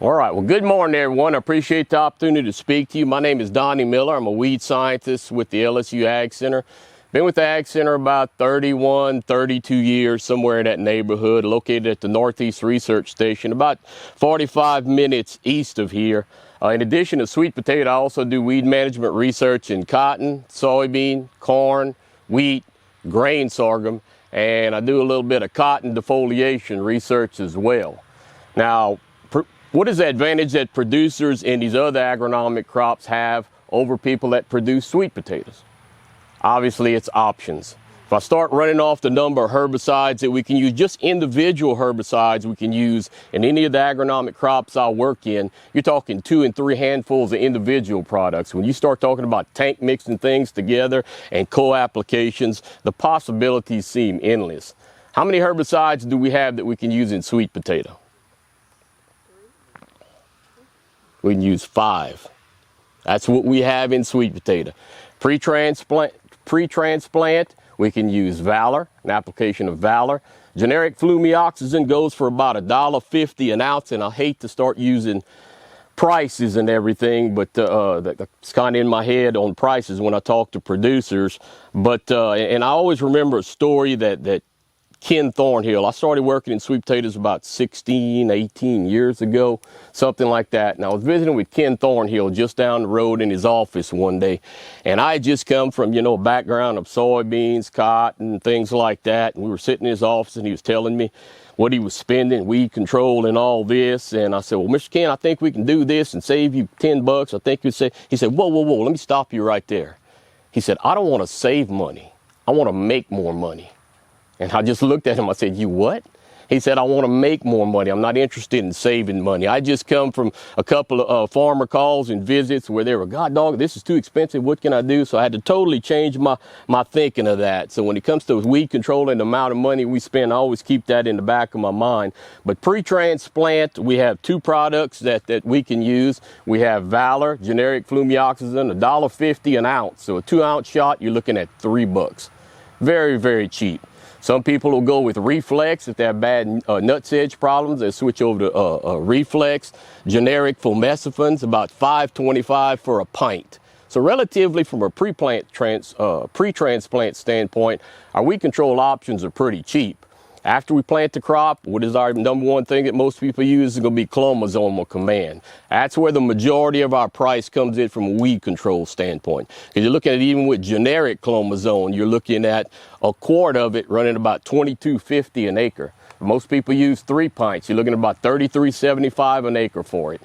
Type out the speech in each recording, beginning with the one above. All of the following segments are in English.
All right, well, good morning, everyone. I appreciate the opportunity to speak to you. My name is Donnie Miller. I'm a weed scientist with the LSU AgCenter. Been with the AgCenter about 31, 32 years, somewhere in that neighborhood, located at the Northeast Research Station, about 45 minutes east of here. In addition to sweet potato, I also do weed management research in cotton, soybean, corn, wheat, grain sorghum, and I do a little bit of cotton defoliation research as well. Now, what is the advantage that producers in these other agronomic crops have over people that produce sweet potatoes? Obviously, it's options. If I start running off the number of herbicides that we can use, just individual herbicides we can use in any of the agronomic crops I work in, you're talking 2 and 3 handfuls of individual products. When you start talking about tank mixing things together and co-applications, the possibilities seem endless. How many herbicides do we have that we can use in sweet potato? We can use 5. That's what we have in sweet potato. Pre-transplant, we can use Valor, an application of Valor. Generic flumioxazin goes for about $1.50 an ounce, and I hate to start using prices and everything, but that's kind of in my head on prices when I talk to producers. But and I always remember a story that Ken Thornhill, I started working in sweet potatoes about 16, 18 years ago, something like that. And I was visiting with Ken Thornhill just down the road in his office one day. And I had just come from, a background of soybeans, cotton, things like that. And we were sitting in his office and he was telling me what he was spending, weed control and all this. And I said, well, Mr. Ken, I think we can do this and save you $10. I think you'd say, he said, whoa, let me stop you right there. He said, I don't want to save money. I want to make more money. And I just looked at him, I said, you what? He said, I want to make more money. I'm not interested in saving money. I just come from a couple of farmer calls and visits where they were, God dog, this is too expensive. What can I do? So I had to totally change my thinking of that. So when it comes to weed control and the amount of money we spend, I always keep that in the back of my mind. But pre-transplant, we have 2 products that we can use. We have Valor, generic flumioxazin, $1.50 an ounce. So a 2-ounce shot, you're looking at $3. Very, very cheap. Some people will go with Reflex. If they have bad nutsedge problems, they switch over to Reflex. Generic fomecifins, about $5.25 for a pint. So relatively from a pre-transplant standpoint, our weed control options are pretty cheap. After we plant the crop, what is our number one thing that most people use is going to be clomosomal command. That's where the majority of our price comes in from a weed control standpoint. Because you're looking at even with generic clomazone, you're looking at a quart of it running about $22.50 an acre. Most people use 3 pints. You're looking at about $33.75 an acre for it.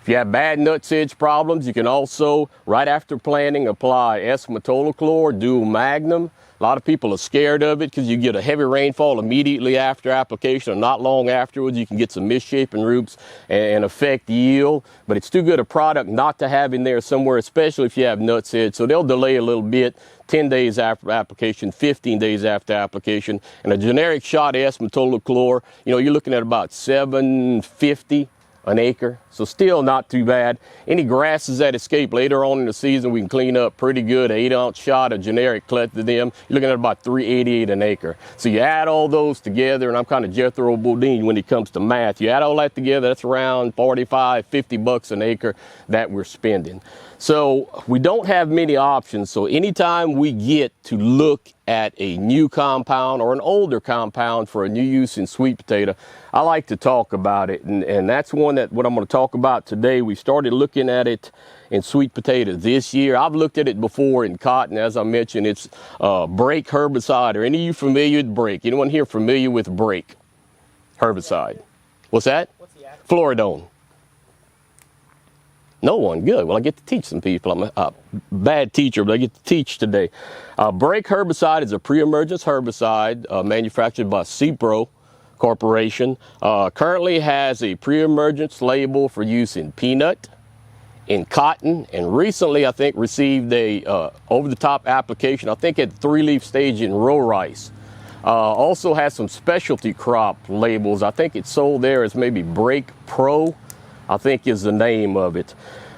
If you have bad nutsedge problems, you can also, right after planting, apply S-metolachlor, dual magnum. A lot of people are scared of it because you get a heavy rainfall immediately after application or not long afterwards. You can get some misshapen roots and affect yield, but it's too good a product not to have in there somewhere, especially if you have nutsedge. So they'll delay a little bit, 10 days after application, 15 days after application. And a generic shot of S-metolachlor, you're looking at about $7.50 an acre, so still not too bad. Any grasses that escape later on in the season, we can clean up pretty good. An 8-ounce shot of generic clethodim, you're looking at about $3.88 an acre. So you add all those together, and I'm kind of Jethro Bodine when it comes to math. You add all that together, that's around $45, $50 an acre that we're spending. So we don't have many options. So anytime we get to look at a new compound or an older compound for a new use in sweet potato, I like to talk about it. And that's what I'm going to talk about today. We started looking at it in sweet potato this year. I've looked at it before in cotton. As I mentioned, it's brake herbicide. Are any of you familiar with brake? Anyone here familiar with brake herbicide? What's that? What's the acronym? Floridone. No one. Good. Well, I get to teach some people. I'm a bad teacher, but I get to teach today. Brake herbicide is a pre-emergence herbicide manufactured by Cipro Corporation. Currently has a pre-emergence label for use in peanut, in cotton, and recently I think received a over-the-top application, I think at the 3-leaf stage in row rice. Also has some specialty crop labels. I think it's sold there as maybe Brake Pro, I think is the name of it.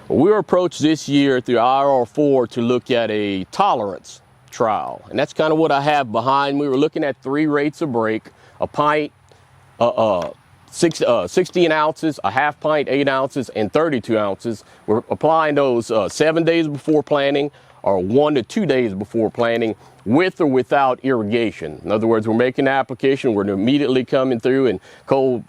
We were approached this year through IR4 to look at a tolerance trial. And that's kind of what I have behind me. We're looking at 3 rates of brake, a pint, 16 ounces, a half pint, 8 ounces, and 32 ounces. We're applying those 7 days before planting or 1 to 2 days before planting, with or without irrigation. In other words, we're making the application, we're immediately coming through, and Cole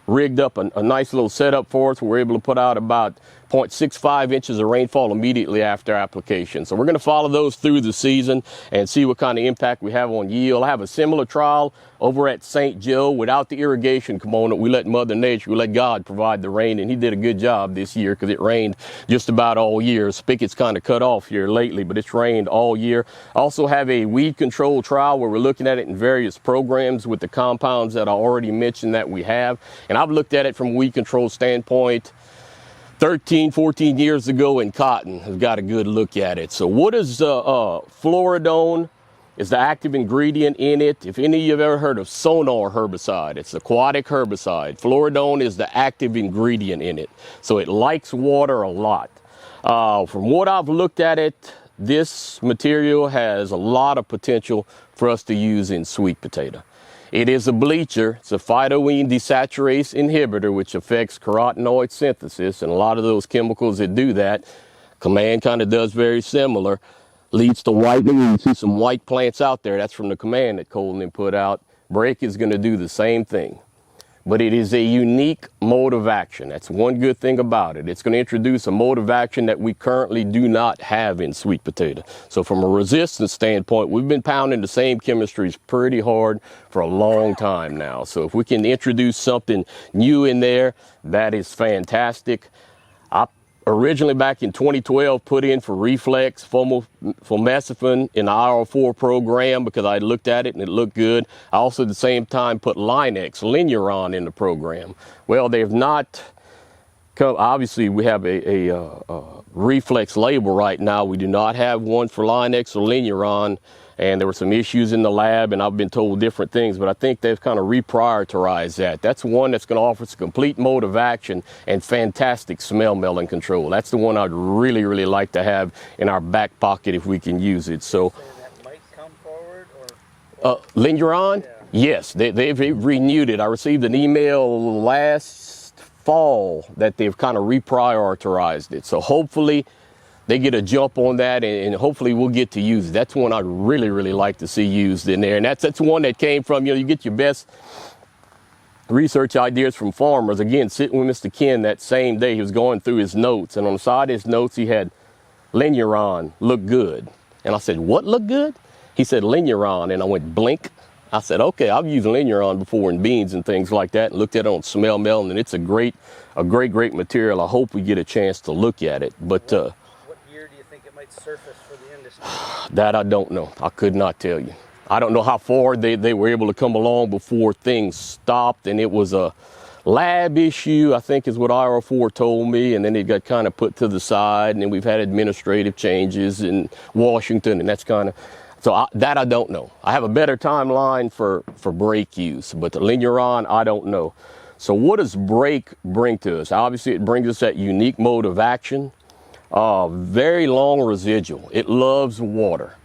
rigged up a nice little setup for us. We're able to put out about 0.65 inches of rainfall immediately after application. So we're going to follow those through the season and see what kind of impact we have on yield. I have a similar trial over at St. Joe without the irrigation component. We let Mother Nature, we let God provide the rain, and he did a good job this year because it rained just about all year. Spigot's kind of cut off here lately, but it's rained all year. Also have a weed control trial where we're looking at it in various programs with the compounds that I already mentioned that we have. And I've looked at it from a weed control standpoint 13, 14 years ago in cotton. Has got a good look at it. So what is Floridone? Is the active ingredient in it. If any of you have ever heard of Sonar herbicide, it's aquatic herbicide. Floridone is the active ingredient in it. So it likes water a lot. From what I've looked at it, this material has a lot of potential for us to use in sweet potato. It is a bleacher. It's a phytoene desaturase inhibitor, which affects carotenoid synthesis, and a lot of those chemicals that do that, Command kind of does very similar, leads to whitening. You see some white plants out there. That's from the Command that Colin put out. Break is going to do the same thing, but it is a unique mode of action. That's one good thing about it. It's going to introduce a mode of action that we currently do not have in sweet potato. So from a resistance standpoint, we've been pounding the same chemistries pretty hard for a long time now. So if we can introduce something new in there, that is fantastic. I originally back in 2012 put in for Reflex Fomeciphin in the IR4 program because I looked at it and it looked good. I also at the same time put Linex, Linuron in the program. Well, they've not come. Obviously, we have a Reflex label right now. We do not have one for Linex or Linuron. And there were some issues in the lab, and I've been told different things, but I think they've kind of reprioritized that. That's one that's going to offer us a complete mode of action and fantastic smell melting control. That's the one I'd really, really like to have in our back pocket if we can use it. So, that might come forward, or Linuron? Yeah. Yes, they've renewed it. I received an email last fall that they've kind of reprioritized it. So hopefully they get a jump on that, and hopefully we'll get to use it. That's one I'd really, really like to see used in there. And that's one that came from, you get your best research ideas from farmers. Again, sitting with Mr. Ken that same day, he was going through his notes, and on the side of his notes, he had Linuron look good. And I said, what look good? He said Linuron, and I went blink. I said, okay, I've used Linuron before in beans and things like that, and looked at it on smell melting, and it's a great material. I hope we get a chance to look at it. But surface for the industry? That I don't know. I could not tell you. I don't know how far they were able to come along before things stopped, and it was a lab issue, I think is what IR4 told me, and then it got kind of put to the side, and then we've had administrative changes in Washington, and that's kind of, that I don't know. I have a better timeline for brake use, but the Linuron, I don't know. So what does brake bring to us? Obviously, it brings us that unique mode of action. Very long residual. It loves water.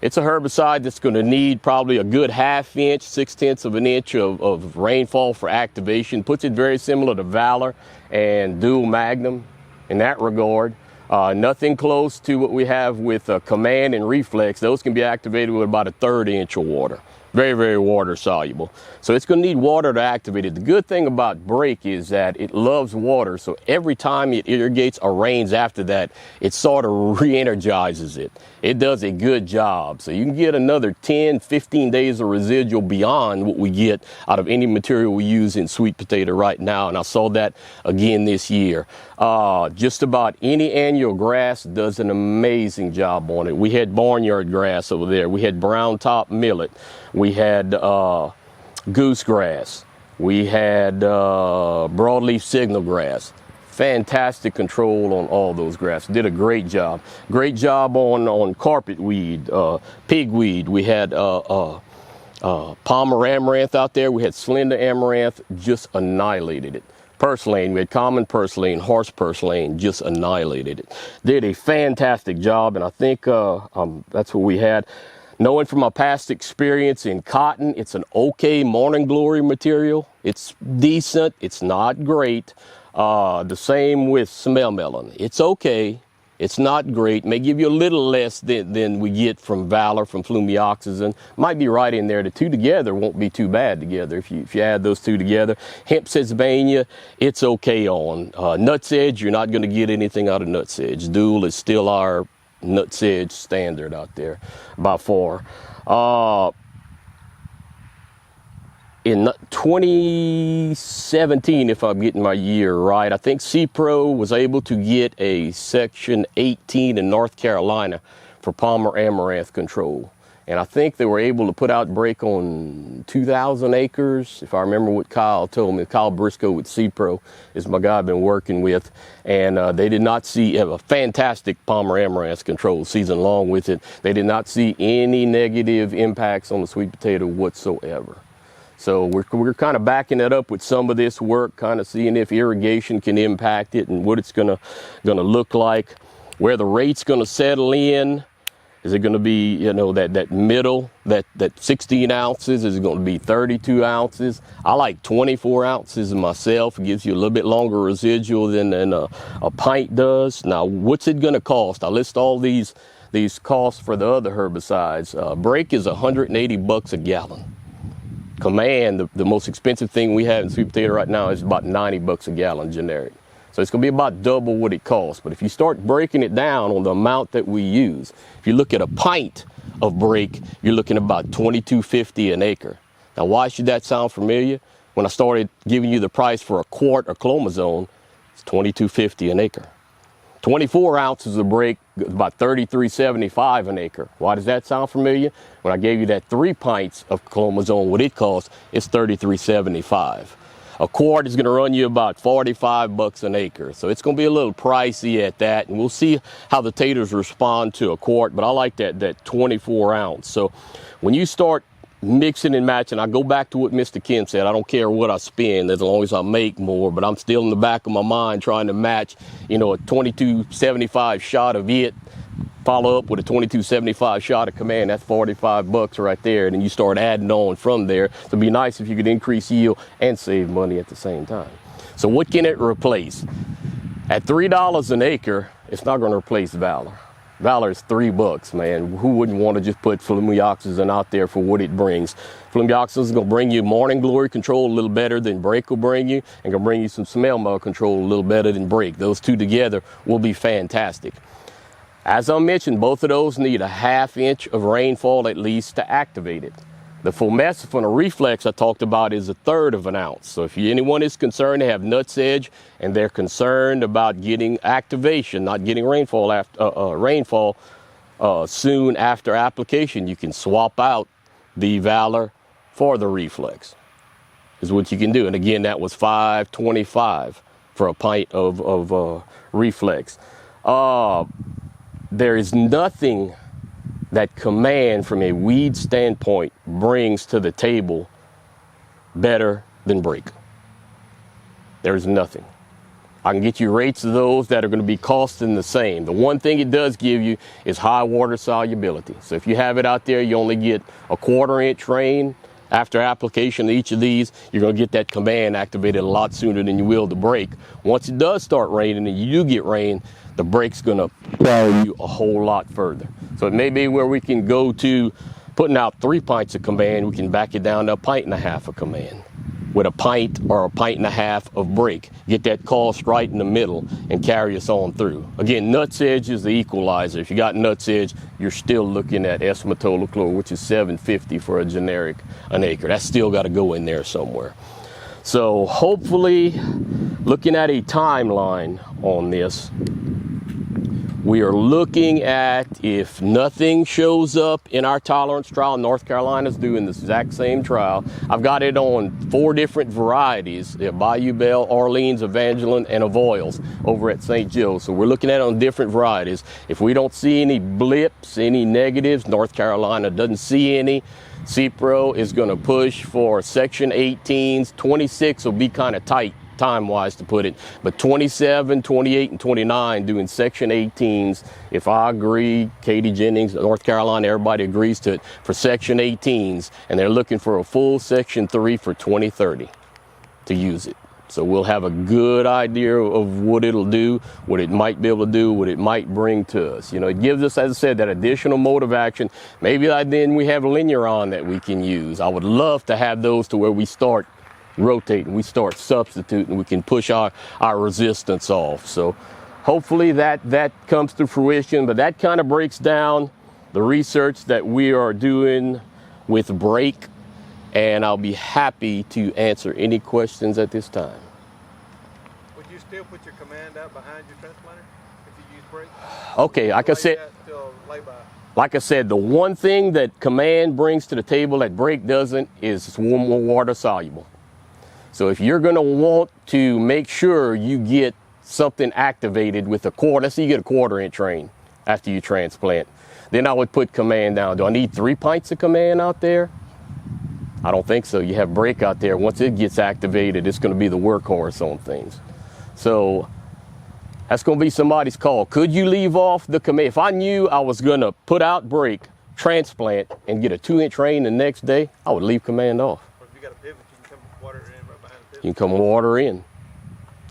It's a herbicide that's going to need probably a good ½ inch, 6/10 of an inch of rainfall for activation. Puts it very similar to Valor and Dual Magnum in that regard. Nothing close to what we have with Command and Reflex. Those can be activated with about a 1/3 inch of water. Very, very water soluble. So it's going to need water to activate it. The good thing about brake is that it loves water. So every time it irrigates or rains after that, it sort of re-energizes it. It does a good job. So you can get another 10, 15 days of residual beyond what we get out of any material we use in sweet potato right now. And I saw that again this year. Just about any annual grass does an amazing job on it. We had barnyard grass over there. We had brown top millet. We had goosegrass. We had broadleaf signal grass. Fantastic control on all those grasses. Did a great job. Great job on carpet weed, pigweed. We had Palmer amaranth out there. We had slender amaranth. Just annihilated it. Purslane, we had common purslane, horse purslane, just annihilated it. Did a fantastic job, and I think that's what we had. Knowing from my past experience in cotton, it's an okay morning glory material. It's decent, it's not great. The same with smell melon. It's okay, it's not great. May give you a little less than we get from Valor, from flumioxazin. Might be right in there. The two together won't be too bad together if you add those two together. Hemp Pennsylvania, it's okay on. Nuts Edge, you're not going to get anything out of Nuts Edge. Dual is still our Nuts Edge standard out there by far. In 2017, if I'm getting my year right, I think C-Pro was able to get a Section 18 in North Carolina for Palmer Amaranth control. And I think they were able to put out break on 2,000 acres, if I remember what Kyle told me. Kyle Briscoe with C-Pro is my guy I've been working with. And they did not see a fantastic Palmer Amaranth control season along with it. They did not see any negative impacts on the sweet potato whatsoever. So we're kind of backing it up with some of this work, kind of seeing if irrigation can impact it and what it's gonna look like, where the rate's gonna settle in. Is it going to be, you know, that middle, that 16 ounces? Is it going to be 32 ounces? I like 24 ounces myself. It gives you a little bit longer residual than a pint does. Now, what's it going to cost? I list all these costs for the other herbicides. Break is $180 a gallon. Command, the most expensive thing we have in sweet potato right now, is about $90 a gallon generic. So it's going to be about double what it costs. But if you start breaking it down on the amount that we use, if you look at a pint of break, you're looking at about $22.50 an acre. Now, why should that sound familiar? When I started giving you the price for a quart of clomazone, it's $22.50 an acre. 24 ounces of break is about $33.75 an acre. Why does that sound familiar? When I gave you that 3 pints of clomazone, what it costs is $33.75. A quart is going to run you about $45 an acre. So it's going to be a little pricey at that. And we'll see how the taters respond to a quart. But I like that 24 ounce. So when you start mixing and matching, I go back to what Mr. Kim said. I don't care what I spend as long as I make more. But I'm still in the back of my mind trying to match, you know, a $22.75 shot of it. Follow up with a $22.75 shot of Command. That's $45 right there. And then you start adding on from there. So it'd be nice if you could increase yield and save money at the same time. So what can it replace? At $3 an acre, it's not going to replace Valor. Valor is $3, man. Who wouldn't want to just put flumioxazin out there for what it brings? Flumioxazin is going to bring you morning glory control a little better than break will bring you, and going to bring you some smell melt control a little better than break. Those two together will be fantastic. As I mentioned, both of those need a ½ inch of rainfall at least to activate it. The Fomesifon or Reflex I talked about is 1/3 of an ounce. So if anyone is concerned, they have Nuts Edge and they're concerned about getting activation, not getting rainfall soon after application, you can swap out the Valor for the Reflex, is what you can do. And again, that was $5.25 for a pint of Reflex. There is nothing that Command from a weed standpoint brings to the table better than break. There is nothing. I can get you rates of those that are going to be costing the same. The one thing it does give you is high water solubility. So if you have it out there, you only get a 1/4 inch rain. After application of each of these, you're going to get that Command activated a lot sooner than you will the break. Once it does start raining and you do get rain, the break's going to follow you a whole lot further. So it may be where we can go to putting out 3 pints of Command, we can back it down to 1.5 pints of Command with a pint or a 1.5 pints of break. Get that cost right in the middle and carry us on through. Again, Nuts Edge is the equalizer. If you got Nuts Edge, you're still looking at S-metolachlor, which is $7.50 for a generic an acre. That's still got to go in there somewhere. So hopefully, looking at a timeline on this, we are looking at, if nothing shows up in our tolerance trial, North Carolina's doing this exact same trial. I've got it on 4 different varieties, Bayou Belle, Orleans, Evangeline, and Avoyles over at St. Joe's. So we're looking at it on different varieties. If we don't see any blips, any negatives, North Carolina doesn't see any, C-Pro is going to push for Section 18s. 26 will be kind of tight time-wise to put it, but 27, 28, and 29 doing Section 18s. If I agree, Katie Jennings, North Carolina, everybody agrees to it for Section 18s, and they're looking for a full Section 3 for 2030 to use it. So we'll have a good idea of what it'll do, what it might be able to do, what it might bring to us. You know, it gives us, as I said, that additional mode of action. Maybe then we have linear on that we can use. I would love to have those to where we start rotating, we start substituting, we can push our resistance off. So hopefully that comes to fruition, but that kind of breaks down the research that we are doing with brake. And I'll be happy to answer any questions at this time. Would you still put your command out behind your transplanter if you use brake? Okay, like I said, the one thing that command brings to the table that brake doesn't is it's more water soluble. So if you're going to want to make sure you get something activated with a quarter, let's say you get a 1/4-inch rain after you transplant, then I would put command down. Do I need 3 pints of command out there? I don't think so. You have brake out there. Once it gets activated, it's going to be the workhorse on things. So that's going to be somebody's call. Could you leave off the command? If I knew I was going to put out brake, transplant, and get a 2-inch rain the next day, I would leave command off. Or if you got a pivot, you can come water in right behind the pivot. You can come water in.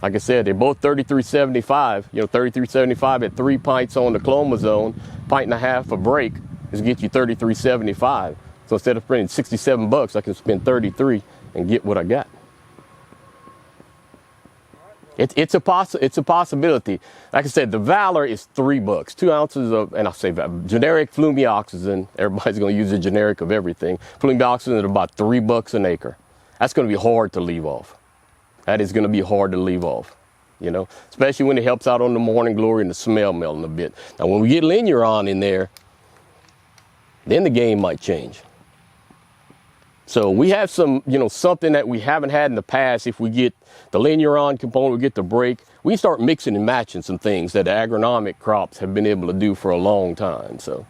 Like I said, they're both 3375. You know, 3375 at 3 pints on the clomazone, 1.5 pints of brake is get you 3375. So instead of spending $67, I can spend 33 and get what I got. It's a possibility. Like I said, the Valor is $3, 2 ounces of, and I'll say generic flumioxazin. Everybody's going to use the generic of everything. Flumioxazin at about $3 an acre. That's going to be hard to leave off. That is going to be hard to leave off. You know, especially when it helps out on the morning glory and the smell melting a bit. Now, when we get linear on in there, then the game might change. So we have some, you know, something that we haven't had in the past. If we get the linear on component, we get the brake, we can start mixing and matching some things that the agronomic crops have been able to do for a long time. So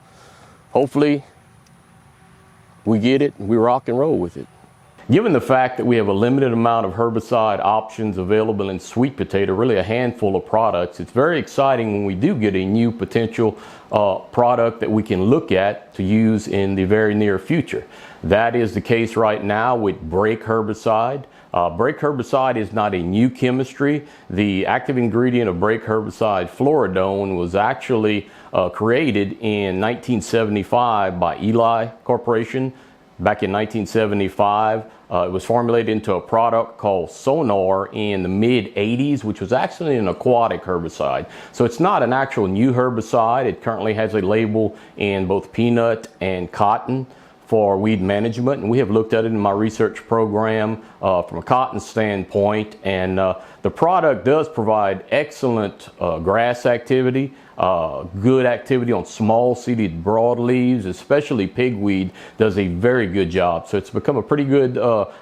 hopefully we get it and we rock and roll with it. Given the fact that we have a limited amount of herbicide options available in sweet potato, really a handful of products, it's very exciting when we do get a new potential product that we can look at to use in the very near future. That is the case right now with brake herbicide. Brake herbicide is not a new chemistry. The active ingredient of brake herbicide, fluoridone, was actually created in 1975 by Eli Corporation. Back in 1975, it was formulated into a product called Sonar in the mid-80s, which was actually an aquatic herbicide. So it's not an actual new herbicide. It currently has a label in both peanut and cotton for weed management, and we have looked at it in my research program from a cotton standpoint, and the product does provide excellent grass activity, good activity on small seeded broadleaves, especially pigweed does a very good job. So it's become a pretty good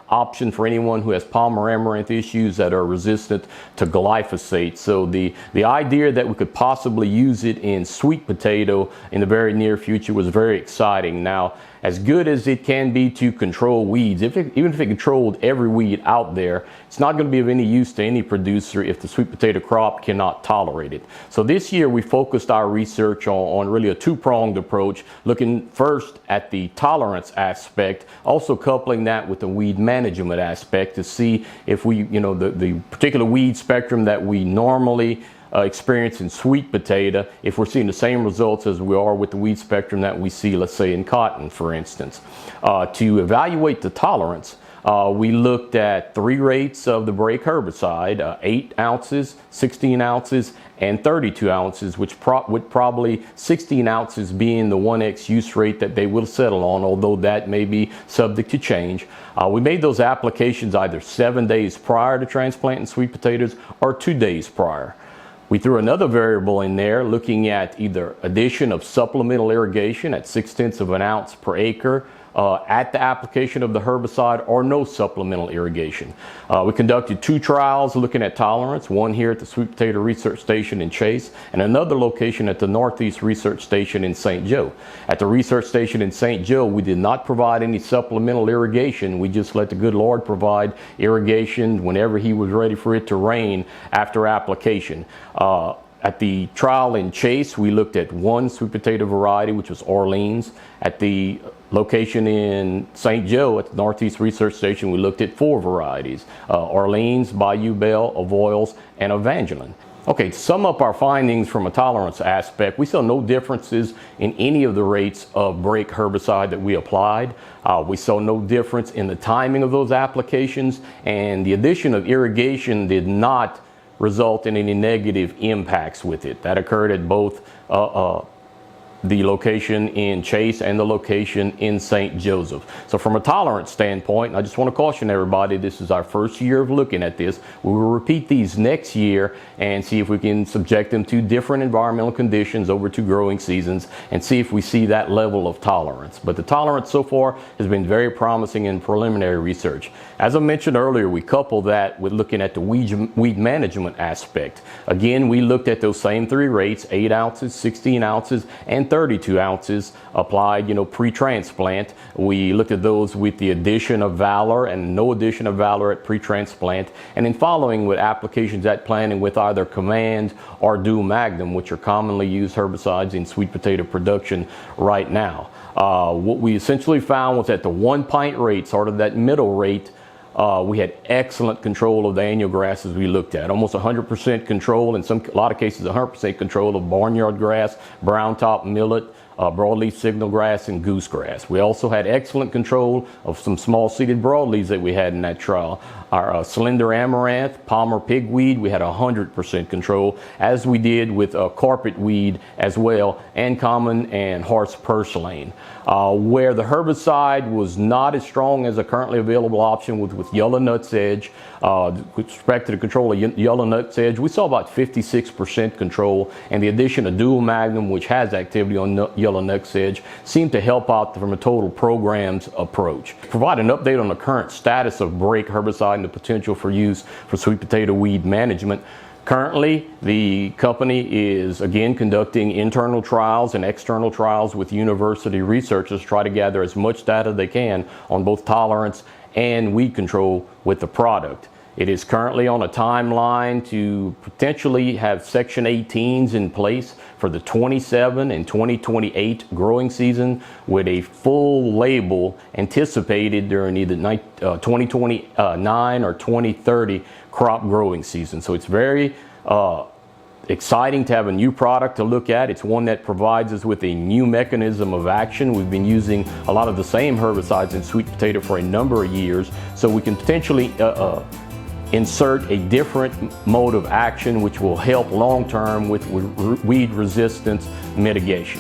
option for anyone who has palmer amaranth issues that are resistant to glyphosate. So the idea that we could possibly use it in sweet potato in the very near future was very exciting. Now, as good as it can be to control weeds, even if it controlled every weed out there, it's not going to be of any use to any producer if the sweet potato crop cannot tolerate it. So this year we focused our research on really a two-pronged approach, looking first at the tolerance aspect, also coupling that with the weed management aspect to see if we, you know, the particular weed spectrum that we normally experience in sweet potato, if we're seeing the same results as we are with the weed spectrum that we see, let's say, in cotton, for instance. To evaluate the tolerance, we looked at 3 rates of the brake herbicide, 8 ounces, 16 ounces, and 32 ounces, with probably 16 ounces being the 1x use rate that they will settle on, although that may be subject to change. We made those applications either 7 days prior to transplanting sweet potatoes or 2 days prior. We threw another variable in there looking at either addition of supplemental irrigation at 0.6 of an ounce per acre at the application of the herbicide or no supplemental irrigation. We conducted 2 trials looking at tolerance, one here at the Sweet Potato Research Station in Chase and another location at the Northeast Research Station in St. Joe. At the research station in St. Joe, we did not provide any supplemental irrigation. We just let the good Lord provide irrigation whenever he was ready for it to rain after application. At the trial in Chase, we looked at 1 sweet potato variety, which was Orleans. At the location in St. Joe at the Northeast Research Station, we looked at 4 varieties, Orleans, Bayou Belle, Avoyles, and Evangeline. Okay, to sum up our findings from a tolerance aspect, we saw no differences in any of the rates of brake herbicide that we applied. We saw no difference in the timing of those applications, and the addition of irrigation did not result in any negative impacts with it. That occurred at both the location in Chase and the location in St. Joseph. So from a tolerance standpoint, I just want to caution everybody, this is our first year of looking at this. We will repeat these next year and see if we can subject them to different environmental conditions over 2 growing seasons and see if we see that level of tolerance. But the tolerance so far has been very promising in preliminary research. As I mentioned earlier, we couple that with looking at the weed management aspect. Again, we looked at those same 3 rates, 8 ounces, 16 ounces, and 32 ounces applied, pre-transplant. We looked at those with the addition of Valor and no addition of Valor at pre-transplant, and then following with applications at planting with either Command or Dual Magnum, which are commonly used herbicides in sweet potato production right now. What we essentially found was at the 1 pint rate, sort of that middle rate, we had excellent control of the annual grasses we looked at. Almost 100% control, in a lot of cases 100% control of barnyard grass, brown top millet, broadleaf signal grass, and goosegrass. We also had excellent control of some small seeded broadleaves that we had in that trial. Our slender amaranth, Palmer pigweed, we had 100% control, as we did with carpet weed as well, and common and horse purslane. Where the herbicide was not as strong as a currently available option with yellow nutsedge, with respect to the control of yellow nutsedge, we saw about 56% control, and the addition of Dual Magnum, which has activity on yellow nutsedge, seemed to help out from a total programs approach. Provide an update on the current status of brake herbicide and the potential for use for sweet potato weed management. Currently, the company is again conducting internal trials and external trials with university researchers to try to gather as much data they can on both tolerance and weed control with the product. It is currently on a timeline to potentially have Section 18s in place for the 27 and 2028 growing season, with a full label anticipated during either 2029 or 2030 crop growing season. So it's very exciting to have a new product to look at. It's one that provides us with a new mechanism of action. We've been using a lot of the same herbicides in sweet potato for a number of years, so we can potentially insert a different mode of action which will help long-term with weed resistance mitigation.